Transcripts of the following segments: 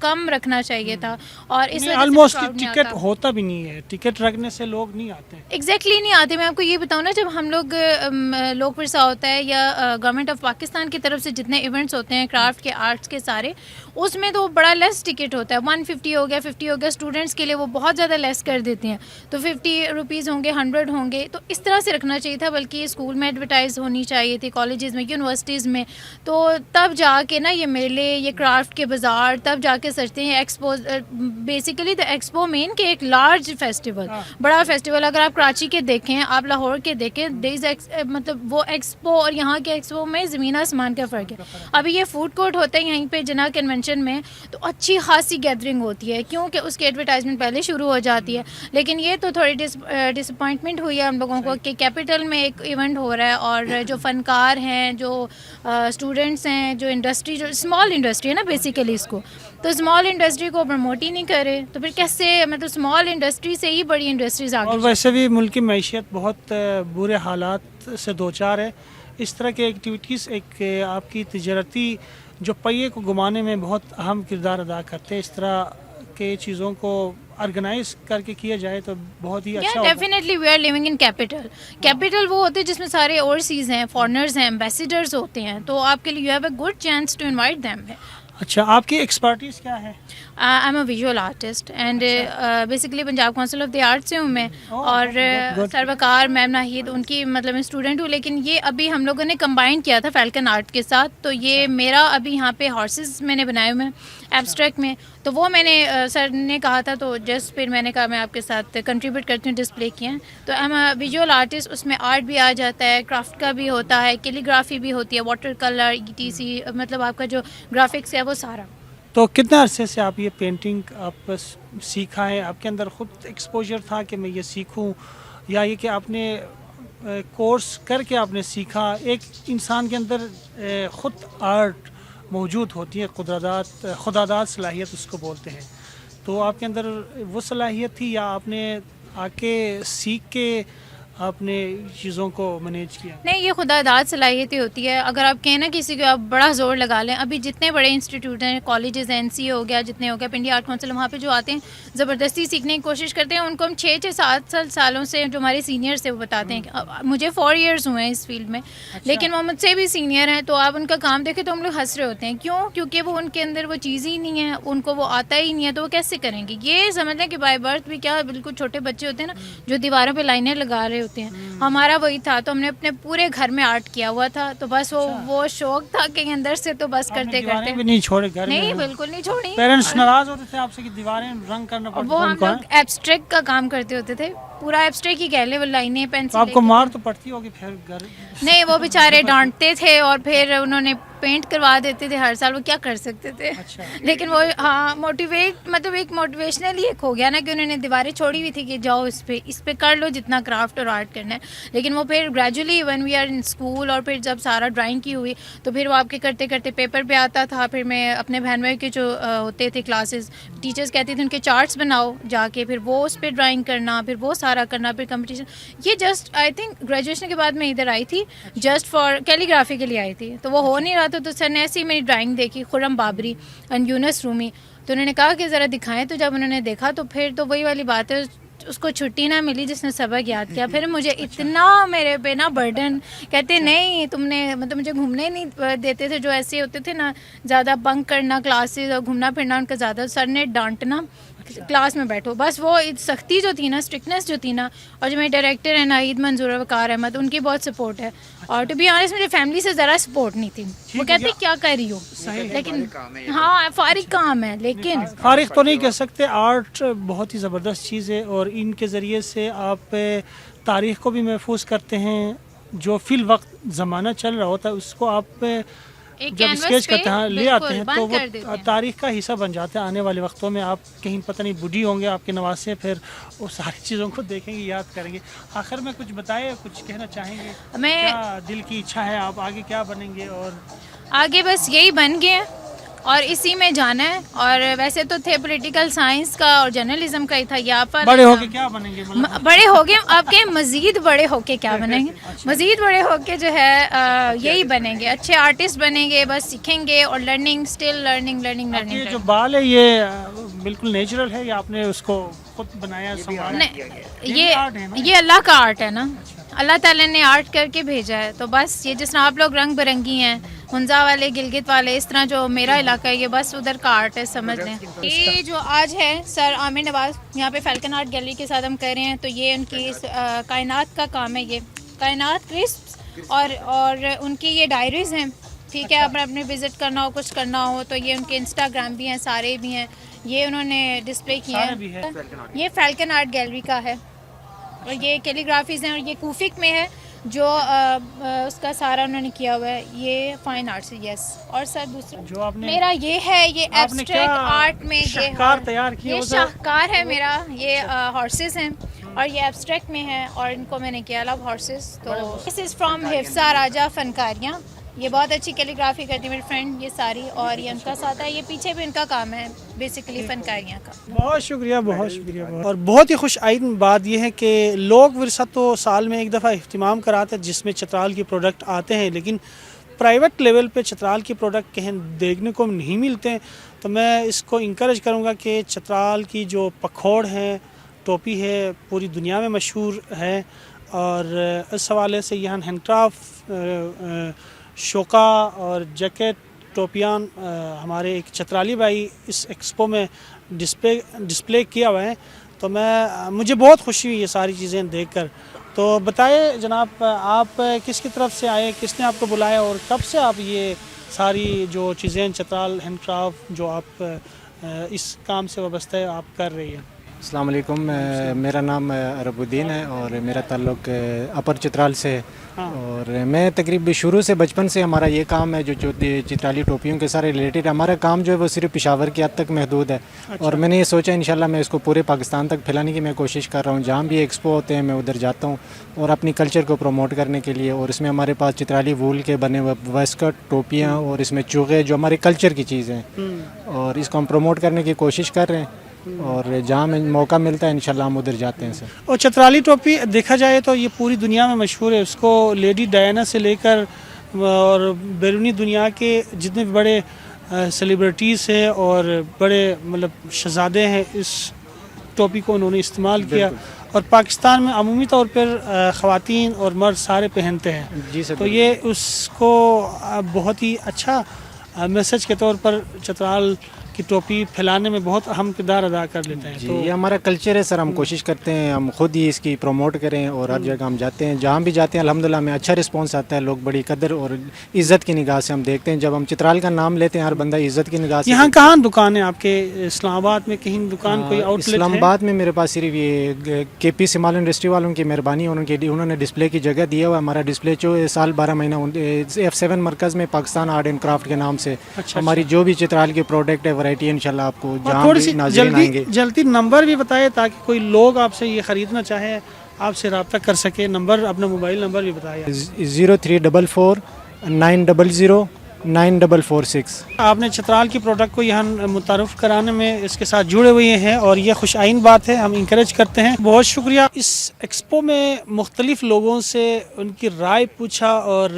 کم رکھنا چاہیے تھا, اور اس وجہ سے آلموسٹ crowd نہیں ٹکٹ آتا. ہوتا بھی نہیں ہے, ٹکٹ رکھنے سے لوگ نہیں آتے. ایگزیکٹلی نہیں آتے. میں آپ کو یہ بتاؤں نا, جب ہم لوگ لوک پرسا ہوتا ہے یا گورنمنٹ آف پاکستان کی طرف سے جتنے ایونٹس ہوتے ہیں کرافٹ کے, آرٹس کے سارے, اس میں تو بڑا لیس ٹکٹ ہوتا ہے, 150 ہو گیا, 50 ہو گیا. اسٹوڈنٹس کے لیے وہ بہت زیادہ لیس کر دیتے ہیں, تو 50 روپیز ہوں گے, 100 ہوں گے. تو اس طرح سے رکھنا چاہیے تھا, بلکہ اسکول میں ایڈورٹائز ہونی چاہیے تھی, کالجز میں, یونیورسٹیز میں. تو تب جا کے نا یہ میلے, یہ کرافٹ کے بازار تب جا کے سجتے ہیں. ایکسپو بیسیکلی دا ایکسپو مین کہ ایک لارج فیسٹیول, بڑا فیسٹیول. اگر آپ کراچی کے دیکھیں, آپ لاہور کے دیکھیں, مطلب وہ ایکسپو اور یہاں کے ایکسپو میں زمین آسمان کا فرق ہے. ابھی یہ فوڈ کورٹ ہوتا ہے یہیں پہ جناح کنونشن میں, تو اچھی خاصی گیدرنگ ہوتی ہے, کیونکہ اس کی ایڈورٹائزمنٹ پہلے شروع ہو جاتی ہے. لیکن یہ تو تھوڑی ڈس اپوائنٹمنٹ ہوئی ہے ہم لوگوں کو کہ کیپٹل میں ایک ایونٹ ہو رہا ہے, اور جو فنکار ہیں, جو اسٹوڈنٹس ہیں, جو انڈسٹری, جو اسمال انڈسٹری ہے نا بیسیکلی اس کو, تو اسمال انڈسٹری کو پروموٹ ہی نہیں کرے, تو پھر کیسے, مطلب اسمال انڈسٹری سے ہی بڑی انڈسٹریز اور آگے. ویسے بھی ملک کی معیشت بہت برے حالات سے دوچار ہے. اس طرح کی ایکٹیویٹیز ایک آپ کی تجارتی جو پہیے کو گھمانے میں بہت اہم کردار ادا کرتے ہیں. اس طرح کے چیزوں کو آرگنائز کر کے کیا جائے تو بہت ہی اچھا ہوگا. Definitely we are living in capital. Capital وہ ہوتے ہیں جس میں سارے اوورسیز ہیں, فارنرز ہیں, ایمبیسیڈرز ہوتے ہیں, تو آپ کے لیے you have a good chance to invite them. اچھا, آپ کی ایکسپرٹیز کیا ہے؟ I am a visual artist and basically Punjab council of the art سے ہوں میں, اور سروکار میم ناہید ان کی مطلب میں اسٹوڈنٹ ہوں. لیکن یہ ابھی ہم لوگوں نے کمبائن کیا تھا فیلکن آرٹ کے ساتھ, تو یہ میرا ابھی یہاں پہ ہارسز میں نے بنائے ہوئے ہیں ایبسٹریکٹ میں, تو وہ میں نے سر نے کہا تھا, تو جسٹ پھر میں نے کہا میں آپ کے ساتھ کنٹریبیوٹ کرتی ہوں, ڈسپلے کیے ہیں. تو ایم اے ویژول آرٹسٹ, اس میں آرٹ بھی آ جاتا ہے, کرافٹ کا بھی ہوتا ہے, کیلیگرافی بھی ہوتی ہے, واٹر کلر, ETC, مطلب آپ کا جو گرافکس ہے وہ سارا. تو کتنے عرصے سے آپ یہ پینٹنگ آپ سیکھا ہے؟ آپ کے اندر خود ایکسپوجر تھا کہ میں یہ سیکھوں, یا یہ کہ آپ نے کورس کر کے آپ نے سیکھا؟ ایک انسان کے اندر خود آرٹ موجود ہوتی ہے, خداداد صلاحیت اس کو بولتے ہیں, تو آپ کے اندر وہ صلاحیت تھی, یا آپ نے آ کے سیکھ کے آپ نے چیزوں کو مینیج کیا؟ نہیں, یہ خدا داد صلاحیتیں ہوتی ہے. اگر آپ کہیں نا کسی کو آپ بڑا زور لگا لیں, ابھی جتنے بڑے انسٹیٹیوٹ ہیں, کالجز ہیں, NCA ہو گیا, جتنے ہو گیا, پنڈی آرٹ کونسل, وہاں پہ جو آتے ہیں زبردستی سیکھنے کی کوشش کرتے ہیں. ان کو ہم 6-7 سالوں سے, جو ہمارے سینئرس ہیں وہ بتاتے ہیں کہ مجھے 4 ایئرس ہوئے ہیں اس فیلڈ میں, لیکن وہ مجھ سے بھی سینئر ہیں, تو آپ ان کا کام دیکھیں تو ہم لوگ ہنس رہے ہوتے ہیں. کیوں؟ کیونکہ وہ ان کے اندر وہ چیز ہی نہیں ہے, ان کو وہ آتا ہی نہیں ہے, تو وہ کیسے کریں گے. یہ سمجھ لیں کہ بائی برتھ بھی کیا, بالکل چھوٹے بچے ہوتے ہیں نا جو دیواروں پہ لائنیں لگا رہے ہوتے ہیں, ہمارا وہی تھا. تو ہم نے اپنے پورے گھر میں آرٹ کیا ہوا تھا, تو بس وہ شوق تھا کہ اندر سے تو بس کرتے کرتے بھی نہیں چھوڑے گھر میں؟ نہیں, بالکل نہیں چھوڑی. پیرنٹس ناراض ہوتے تھے آپ سے کہ دیواریں رنگ کرنا پڑتا؟ وہ ہم لوگ ایبسٹریکٹ کا کام کرتے ہوتے تھے, پورا ایبسٹریکٹ ہی کہہ لیں, وہ لائنیں, پینسل. آپ کو مار تو پڑتی ہوگی پھر گھر؟ نہیں, وہ بیچارے ڈانٹتے تھے, اور پھر انہوں نے پینٹ کروا دیتے تھے ہر سال, وہ کیا کر سکتے تھے. لیکن وہ ہاں موٹیویٹ, مطلب ایک موٹیویشنلی ایک ہو گیا نا کہ انہوں نے دیواریں چھوڑی ہوئی تھی کہ جاؤ اس پہ کر لو جتنا کرافٹ اور آرٹ کرنا ہے. لیکن وہ پھر gradually when we are in school, اور پھر جب سارا ڈرائنگ کی ہوئی, تو پھر وہ آپ کے کرتے کرتے پیپر پہ آتا تھا. پھر میں اپنے بہن بھائی کے جو ہوتے تھے کلاسز, ٹیچرس کہتے تھے ان کے چارٹس بناؤ جا کے, پھر وہ اس پہ ڈرائنگ کرنا, پھر وہ سارا کرنا, پھر کمپٹیشن. یہ جسٹ آئی تھنک گریجویشن کے بعد میں ادھر آئی تھی, جسٹ فار کیلیگرافی کے لیے آئی تھی, تو وہ ہو نہیں رہا تھا. تو سر نے ایسی میری ڈرائنگ دیکھی, خرم بابری اینڈ یونس رومی, تو انہوں نے کہا کہ ذرا دکھائیں. تو جب انہوں نے دیکھا تو پھر تو وہی والی بات ہے, اس کو چھٹی نہ ملی جس نے سبق یاد کیا. پھر مجھے اتنا میرے پہ نا برڈن, کہتے نہیں تم نے, مطلب مجھے گھومنے نہیں دیتے تھے, جو ایسے ہوتے تھے نا زیادہ بنک کرنا کلاسز اور گھومنا پھرنا ان کا زیادہ, سر نے ڈانٹنا کلاس میں بیٹھو بس. وہ سختی جو تھی نا, اسٹرکٹنیس جو تھی نا, اور جو میرے ڈائریکٹر ہیں ناہید منظور وقار احمد, ان کی بہت سپورٹ ہے. اور ٹو بی آنیسٹ مجھے فیملی سے ذرا سپورٹ نہیں تھی. وہ کہتے کیا کر رہی ہو, لیکن ہاں فارغ کام ہے. لیکن فارغ تو نہیں کہہ سکتے, آرٹ بہت ہی زبردست چیز ہے, اور ان کے ذریعے سے آپ تاریخ کو بھی محفوظ کرتے ہیں. جو فی الوقت زمانہ چل رہا ہوتا ہے اس کو آپ جب اسکیچ کرتے ہیں لے آتے ہیں, تو وہ تاریخ کا حصہ بن جاتا ہے. آنے والے وقتوں میں آپ کہیں پتہ نہیں بوڑھی ہوں گے, آپ کے نواسے پھر وہ ساری چیزوں کو دیکھیں گے, یاد کریں گے. آخر میں کچھ بتائے, کچھ کہنا چاہیں گے؟ کیا دل کی اچھا ہے, آپ آگے کیا بنیں گے؟ اور آگے بس یہی بن گئے ہیں, اور اسی میں جانا ہے. اور ویسے تو تھے پولیٹیکل سائنس کا اور جرنلزم کا ہی تھا. یہاں پر بڑے ہو کے کیا بنیں گے؟ بڑے ہو گئے آپ کے مزید بڑے ہو کے کیا بنیں گے؟ مزید بڑے ہو کے جو ہے یہی بنیں گے, اچھے آرٹسٹ بنیں گے, بس سیکھیں گے اور لرننگ, اسٹل لرننگ. یہ جو بال ہے یہ بالکل نیچرل ہے یا آپ نے اس کو خود بنایا سنوارا؟ یہ اللہ کا آرٹ ہے نا, اللہ تعالیٰ نے آرٹ کر کے بھیجا ہے. تو بس یہ جس طرح آپ لوگ رنگ برنگی ہیں, ہنزا والے, گلگت والے, اس طرح جو میرا علاقہ ہے یہ بس ادھر کا آرٹ ہے, سمجھ لیں. یہ جو آج ہے سر عامر نواز یہاں پہ فیلکن آرٹ گیلری کے ساتھ ہم کر رہے ہیں, تو یہ ان کی کائنات کا کام ہے. یہ کائنات کرسپس اور ان کی یہ ڈائریز ہیں, ٹھیک ہے. اپنے وزٹ کرنا ہو, کچھ کرنا ہو تو یہ ان کے انسٹاگرام بھی ہیں, سارے بھی ہیں, یہ انہوں نے ڈسپلے کیے ہیں. یہ فیلکن آرٹ گیلری کا ہے اور یہ کیلیگرافیز ہیں اور یہ کوفک میں ہے جو اس کا سارا انہوں نے کیا ہوا ہے. یہ فائن آرٹس ہے. یس. اور سر دوسرا جو آپ نے میرا یہ ہے, یہ ایبسٹریکٹ آرٹ میں شاہکار تیار کیا, یہ شاہکار ہے میرا. یہ ہارسز ہیں اور یہ ایبسٹریکٹ میں ہے اور ان کو میں نے کیا الگ ہارسز. تو دس از فرام حفصہ راجہ فنکاریاں. یہ بہت اچھی کیلیگرافی کرتی ہے میری فرینڈ یہ ساری, اور یہ ان کا ساتھ ہے. یہ پیچھے بھی ان کا کام ہے بیسیکلی فنکاریاں کا. بہت شکریہ, بہت شکریہ. اور بہت ہی خوش آئند بات یہ ہے کہ لوگ ورثہ تو سال میں ایک دفعہ اہتمام کراتے ہیں جس میں چترال کے پروڈکٹ آتے ہیں, لیکن پرائیویٹ لیول پہ چترال کے پروڈکٹ کہیں دیکھنے کو نہیں ملتے ہیں. تو میں اس کو انکریج کروں گا کہ چترال کی جو پکھوڑ ہے, ٹوپی ہے, پوری دنیا میں مشہور ہے. اور اس حوالے سے یہاں ہینڈ کرافٹ, شوکا اور جیکٹ, ٹوپیاں ہمارے ایک چترالی بھائی اس ایکسپو میں ڈسپلے کیا ہوا ہے. تو مجھے بہت خوشی ہوئی یہ ساری چیزیں دیکھ کر. تو بتائیں جناب, آپ کس کی طرف سے آئے, کس نے آپ کو بلایا اور کب سے آپ یہ ساری جو چیزیں چترال ہینڈ کرافٹ جو آپ اس کام سے وابستہ ہے آپ کر رہی ہیں؟ السلام علیکم, میرا نام عرب الدین ہے اور میرا تعلق اپر چترال سے ہے. اور میں تقریباً شروع سے بچپن سے ہمارا یہ کام ہے جو چترالی ٹوپیوں کے سارے ریلیٹڈ. ہمارا کام جو ہے وہ صرف پشاور کی حد تک محدود ہے. اور میں نے یہ سوچا انشاءاللہ میں اس کو پورے پاکستان تک پھیلانے کی میں کوشش کر رہا ہوں. جہاں بھی ایکسپو ہوتے ہیں میں ادھر جاتا ہوں اور اپنی کلچر کو پروموٹ کرنے کے لیے. اور اس میں ہمارے پاس چترالی وول کے بنے ہوئے ویسکٹ, ٹوپیاں اور اس میں چوغے جو ہمارے کلچر کی چیزیں ہیں, اور اس کو ہم پروموٹ کرنے کی کوشش کر رہے ہیں. اور جہاں میں موقع ملتا ہے انشاءاللہ ہم ادھر جاتے ہیں سر. اور چترالی ٹوپی دیکھا جائے تو یہ پوری دنیا میں مشہور ہے. اس کو لیڈی ڈائنا سے لے کر اور بیرونی دنیا کے جتنے بڑے سیلیبریٹیز ہیں اور بڑے مطلب شہزادے ہیں اس ٹوپی کو انہوں نے استعمال کیا. اور پاکستان میں عمومی طور پر خواتین اور مرد سارے پہنتے ہیں. جی سر. تو یہ اس کو بہت ہی اچھا میسج کے طور پر چترال کی ٹوپی پھیلانے میں بہت اہم کردار ادا کر لیتے ہیں. جی یہ ہمارا کلچر ہے سر. ہم کوشش کرتے ہیں ہم خود ہی اس کی پروموٹ کریں اور ہر جگہ ہم جاتے ہیں, جہاں بھی جاتے ہیں الحمدللہ ہمیں اچھا رسپانس آتا ہے. لوگ بڑی قدر اور عزت کی نگاہ سے ہم دیکھتے ہیں. جب ہم چترال کا نام لیتے ہیں ہر بندہ عزت کی نگاہ سے. یہاں کہاں دکان ہے آپ کے؟ اسلام آباد میں کہیں دکان کوئی آؤٹ لیٹ ہے؟ اسلام آباد میں میرے پاس صرف یہ کے پی سمال انڈسٹری والوں کی مہربانی, انہوں نے ڈسپلے کی جگہ دیا ہوا. ہمارا ڈسپلے جو سال 12 مہینہ F7 مرکز میں پاکستان آرٹ اینڈ کرافٹ کے نام سے ہماری جو بھی چترال کے پروڈکٹ ہے ورائٹی انشاءاللہ آپ کو تھوڑی سی جلدی نمبر بھی بتائے تاکہ کوئی لوگ آپ سے یہ خریدنا چاہے آپ سے رابطہ کر سکے. نمبر, اپنا موبائل نمبر بھی بتائے. 0344 900 9446. آپ نے چترال کی پروڈکٹ کو یہاں متعارف کرانے میں اس کے ساتھ جڑے ہوئے ہیں اور یہ خوش آئند بات ہے, ہم انکریج کرتے ہیں. بہت شکریہ. اس ایکسپو میں مختلف لوگوں سے ان کی رائے پوچھا اور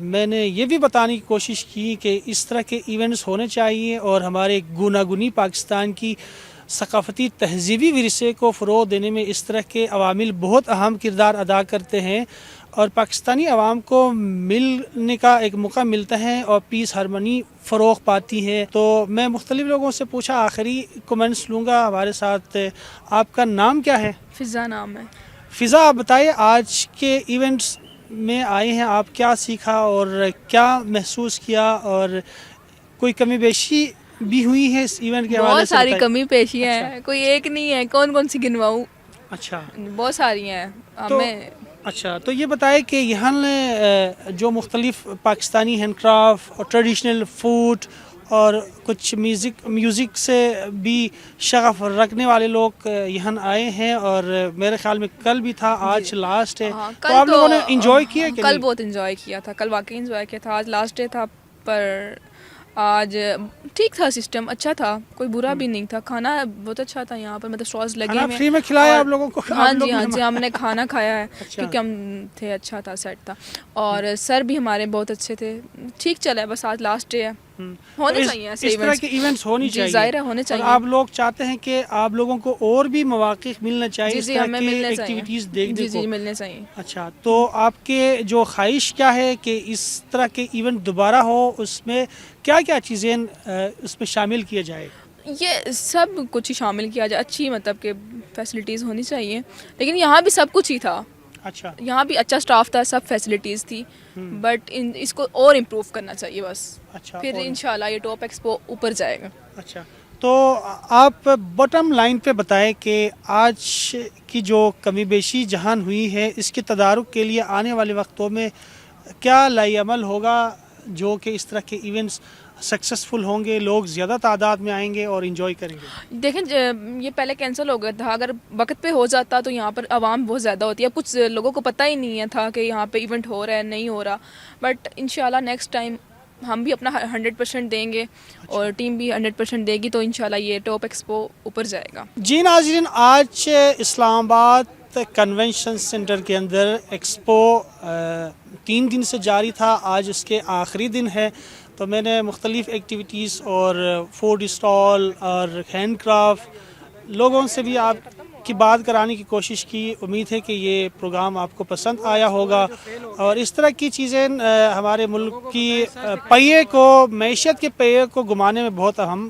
میں نے یہ بھی بتانے کی کوشش کی کہ اس طرح کے ایونٹس ہونے چاہیے اور ہمارے گوناگونی پاکستان کی ثقافتی تہذیبی ورثے کو فروغ دینے میں اس طرح کے عوامل بہت اہم کردار ادا کرتے ہیں اور پاکستانی عوام کو ملنے کا ایک موقع ملتا ہے اور پیس ہارمنی فروغ پاتی ہے. تو میں مختلف لوگوں سے پوچھا, آخری کومنٹس لوں گا. ہمارے ساتھ آپ کا نام کیا ہے؟ فضا نام ہے. فضا, آپ بتائیے آج کے ایونٹس میں آئے ہیں, آپ کیا سیکھا اور کیا محسوس کیا اور کوئی کمی بیشی بھی ہوئی ہے اس ایونٹ کے حوالے سے؟ بہت ساری کمی پیشیاں ہیں, کوئی ایک نہیں ہے. کون سی گنواؤں؟ اچھا, بہت ساری ہیں. اچھا, تو یہ بتائے کہ یہاں جو مختلف پاکستانی ہینڈ کرافٹ اور ٹریڈیشنل فوڈ اور کچھ میوزک سے بھی شغف رکھنے والے لوگ یہاں آئے ہیں اور میرے خیال میں کل بھی تھا, آج لاسٹ ہے. تو آپ لوگوں نے انجوائے کیا کہ کل بہت انجوائے کیا تھا. کل واقعی انجوائے کیا تھا. آج لاسٹ ڈے تھا پر آج ٹھیک تھا سسٹم، اچھا تھا، کوئی برا بھی نہیں تھا، کھانا بہت اچھا تھا یہاں پر، مطلب اسٹالز لگے کھانا ہوئے فری میں کھلایا اور- آپ لوگوں کو؟ ہاں آپ لوگ جی ہاں بھی جی، ہم نے کھانا کھایا ہے اچھا۔ کیونکہ ہم تھے، اچھا تھا، سیٹ تھا، اور سر بھی ہمارے بہت اچھے تھے، ٹھیک چلا ہے، بس آج لاسٹ ڈے ہے، ہونے چاہیے ایسے اس طرح ایونٹس، کے ایونٹس ہونی جی چاہیے، ظاہر ہے ہونے اور چاہیے، آپ لوگ چاہتے ہیں کہ آپ لوگوں کو اور بھی مواقع ملنا چاہیے جی اس جی طرح ہمیں کی ملنے ایکٹیویٹیز چاہیے، دیکھنے جی کو؟ جی ملنے چاہیے۔ اچھا، تو آپ کے جو خواہش کیا ہے کہ اس طرح کے ایونٹ دوبارہ ہو، اس میں کیا کیا چیزیں اس میں شامل کیا جائے؟ یہ سب کچھ ہی شامل کیا جائے، اچھی مطلب کہ فیسلٹیز ہونی چاہیے، لیکن یہاں بھی سب کچھ ہی تھا، اچھا یہاں بھی اچھا اسٹاف تھا، سب فیسلٹیز تھی، بٹ اس کو اور امپروو کرنا چاہیے بس، اچھا پھر اور انشاءاللہ یہ ٹاپ ایکسپو اوپر جائے گا۔ اچھا، تو آپ باٹم لائن پہ بتائیں کہ آج کی جو کمی بیشی جہان ہوئی ہے، اس کے تدارک کے لیے آنے والے وقتوں میں کیا لائی عمل ہوگا جو کہ اس طرح کے ایونٹس سکسیزفل ہوں گے، لوگ زیادہ تعداد میں آئیں گے اور انجوائے کریں گے؟ دیکھیں یہ پہلے کینسل ہو گیا تھا، اگر وقت پہ ہو جاتا تو یہاں پر عوام بہت زیادہ ہوتی ہے، اب کچھ لوگوں کو پتہ ہی نہیں ہے تھا کہ یہاں پہ ایونٹ ہو رہا ہے نہیں ہو رہا، بٹ انشاءاللہ نیکسٹ ٹائم ہم بھی اپنا 100% دیں گے اور ٹیم بھی 100% دے گی، تو انشاءاللہ یہ ٹاپ ایکسپو اوپر جائے گا۔ جی ناظرین، آج اسلام آباد کنونشن سینٹر کے اندر ایکسپو 3 دن سے جاری تھا، آج اس کے آخری دن ہے، تو میں نے مختلف ایکٹیویٹیز اور فوڈ اسٹال اور ہینڈ کرافٹ لوگوں سے بھی آپ کی بات کرانے کی کوشش کی۔ امید ہے کہ یہ پروگرام آپ کو پسند آیا ہوگا، اور اس طرح کی چیزیں ہمارے ملک کی پہیے کو، معیشت کے پہیے کو گھمانے میں بہت اہم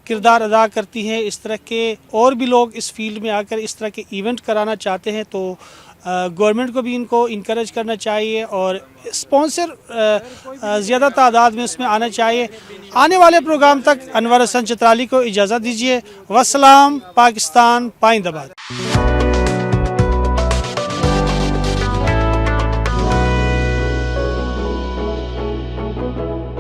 کردار ادا کرتی ہیں۔ اس طرح کے اور بھی لوگ اس فیلڈ میں آ کر اس طرح کے ایونٹ کرانا چاہتے ہیں، تو گورنمنٹ کو بھی ان کو انکریج کرنا چاہیے اور اسپانسر زیادہ تعداد میں اس میں آنا چاہیے۔ آنے والے پروگرام تک انور حسن چترالی کو اجازت دیجیے۔ والسلام، پاکستان پائندہ باد۔